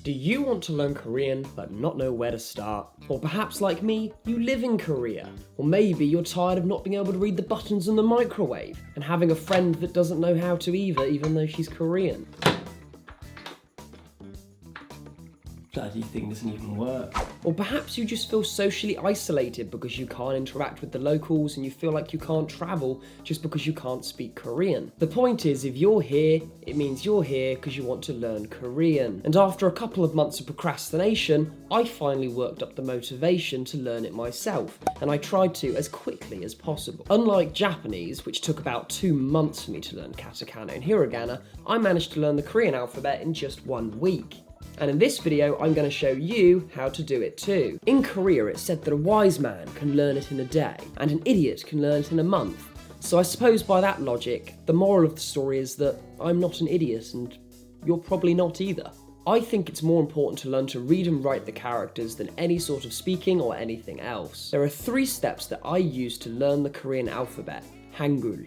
Do you want to learn Korean but not know where to start? Or perhaps like me, you live in Korea. Or maybe you're tired of not being able to read the buttons in the microwave and having a friend that doesn't know how to either, even though she's Korean. Bloody thing doesn't even work. Or perhaps you just feel socially isolated because you can't interact with the locals and you feel like you can't travel just because you can't speak Korean. The point is, if you're here, it means you're here because you want to learn Korean. And after a couple of months of procrastination, I finally worked up the motivation to learn it myself, and I tried to as quickly as possible. Unlike Japanese, which took about 2 months for me to learn katakana and hiragana, I managed to learn the Korean alphabet in just 1 week. And in this video, I'm going to show you how to do it too. In Korea, it's said that a wise man can learn it in a day, and an idiot can learn it in a month. So I suppose by that logic, the moral of the story is that I'm not an idiot, and you're probably not either. I think it's more important to learn to read and write the characters than any sort of speaking or anything else. There are 3 steps that I use to learn the Korean alphabet, Hangul.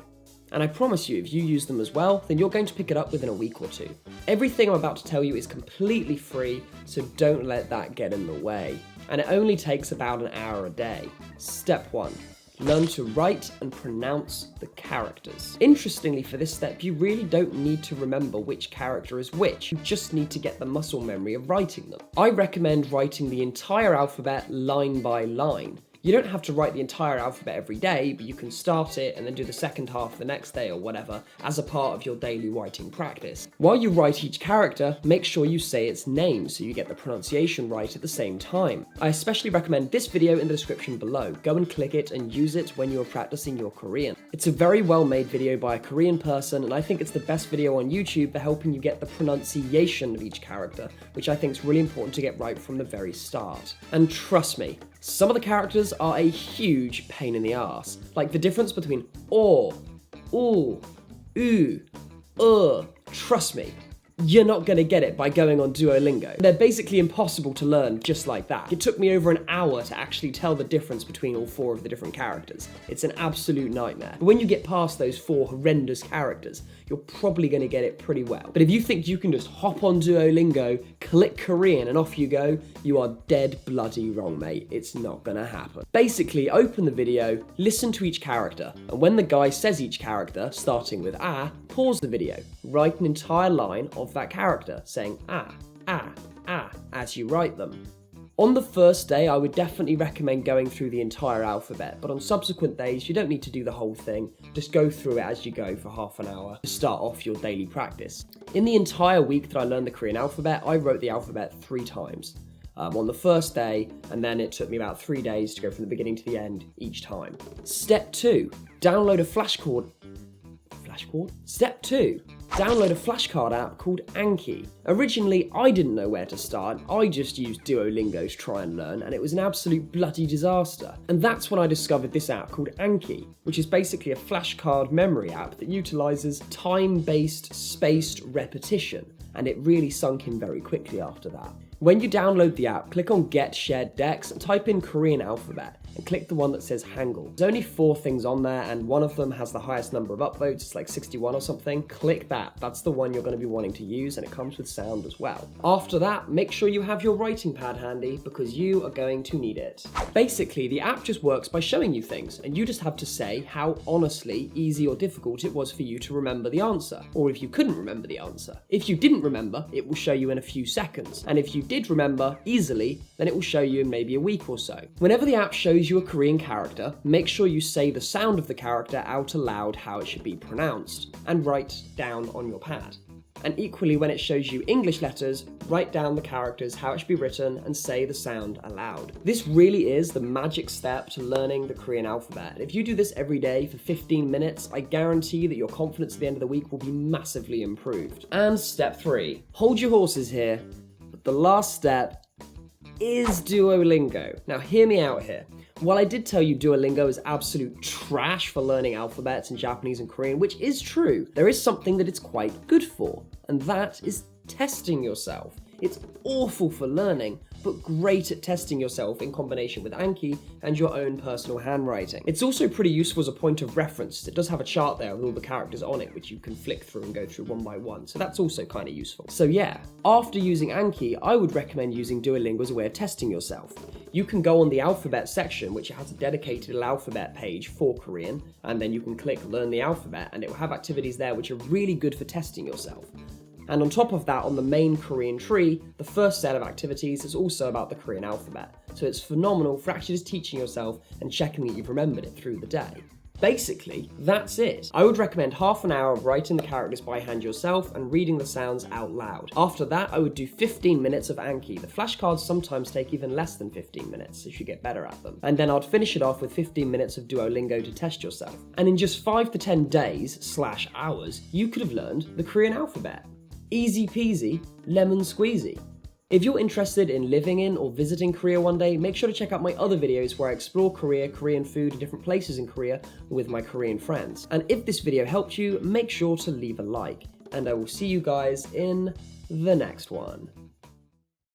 And I promise you, if you use them as well, then you're going to pick it up within a week or 2. Everything I'm about to tell you is completely free, so don't let that get in the way. And it only takes about an hour a day. Step 1. Learn to write and pronounce the characters. Interestingly, for this step, you really don't need to remember which character is which. You just need to get the muscle memory of writing them. I recommend writing the entire alphabet line by line. You don't have to write the entire alphabet every day, but you can start it and then do the second half the next day or whatever as a part of your daily writing practice. While you write each character, make sure you say its name so you get the pronunciation right at the same time. I especially recommend this video in the description below. Go and click it and use it when you're practicing your Korean. It's a very well made video by a Korean person, and I think it's the best video on YouTube for helping you get the pronunciation of each character, which I think is really important to get right from the very start. And trust me, some of the characters are a huge pain in the ass, like the difference between or, oo, trust me, you're not going to get it by going on Duolingo. They're basically impossible to learn just like that. It took me over an hour to actually tell the difference between all 4 of the different characters. It's an absolute nightmare. But when you get past those 4 horrendous characters, you're probably going to get it pretty well. But if you think you can just hop on Duolingo, click Korean, and off you go, you are dead bloody wrong, mate. It's not going to happen. Basically, open the video, listen to each character, and when the guy says each character, starting with pause the video. Write an entire line of that character, saying as you write them. On the first day, I would definitely recommend going through the entire alphabet, but on subsequent days, you don't need to do the whole thing. Just go through it as you go for half an hour to start off your daily practice. In the entire week that I learned the Korean alphabet, I wrote the alphabet 3 times. On the first day, and then it took me about 3 days to go from the beginning to the end each time. Step 2, download a flashcard. Step 2, download a flashcard app called Anki. Originally, I didn't know where to start. I just used Duolingo to try and learn, and it was an absolute bloody disaster. And that's when I discovered this app called Anki, which is basically a flashcard memory app that utilizes time-based, spaced repetition, and it really sunk in very quickly after that. When you download the app, click on Get Shared Decks and type in Korean alphabet and click the one that says Hangul. There's only 4 things on there, and one of them has the highest number of upvotes, it's like 61 or something. Click that, that's the one you're going to be wanting to use, and it comes with sound as well. After that, make sure you have your writing pad handy because you are going to need it. Basically, the app just works by showing you things, and you just have to say how honestly easy or difficult it was for you to remember the answer, or if you couldn't remember the answer. If you didn't remember, it will show you in a few seconds, and if you did remember easily, then it will show you in maybe a week or so. Whenever the app shows you a Korean character, make sure you say the sound of the character out aloud how it should be pronounced, and write down on your pad. And equally, when it shows you English letters, write down the characters, how it should be written, and say the sound aloud. This really is the magic step to learning the Korean alphabet. If you do this every day for 15 minutes, I guarantee that your confidence at the end of the week will be massively improved. And step 3, hold your horses here, but the last step is Duolingo. Now hear me out here. While I did tell you Duolingo is absolute trash for learning alphabets in Japanese and Korean, which is true, there is something that it's quite good for, and that is testing yourself. It's awful for learning, but great at testing yourself in combination with Anki and your own personal handwriting. It's also pretty useful as a point of reference. It does have a chart there with all the characters on it, which you can flick through and go through one by one, so that's also kind of useful. So yeah, after using Anki, I would recommend using Duolingo as a way of testing yourself. You can go on the alphabet section, which has a dedicated alphabet page for Korean, and then you can click Learn the Alphabet, and it will have activities there which are really good for testing yourself. And on top of that, on the main Korean tree, the first set of activities is also about the Korean alphabet. So it's phenomenal for actually just teaching yourself and checking that you've remembered it through the day. Basically, that's it. I would recommend half an hour of writing the characters by hand yourself and reading the sounds out loud. After that, I would do 15 minutes of Anki. The flashcards sometimes take even less than 15 minutes if you get better at them. And then I'd finish it off with 15 minutes of Duolingo to test yourself. And in just 5 to 10 days/hours, you could have learned the Korean alphabet. Easy peasy, lemon squeezy. If you're interested in living in or visiting Korea one day, make sure to check out my other videos where I explore Korea, Korean food, and different places in Korea with my Korean friends. And if this video helped you, make sure to leave a like. And I will see you guys in the next one.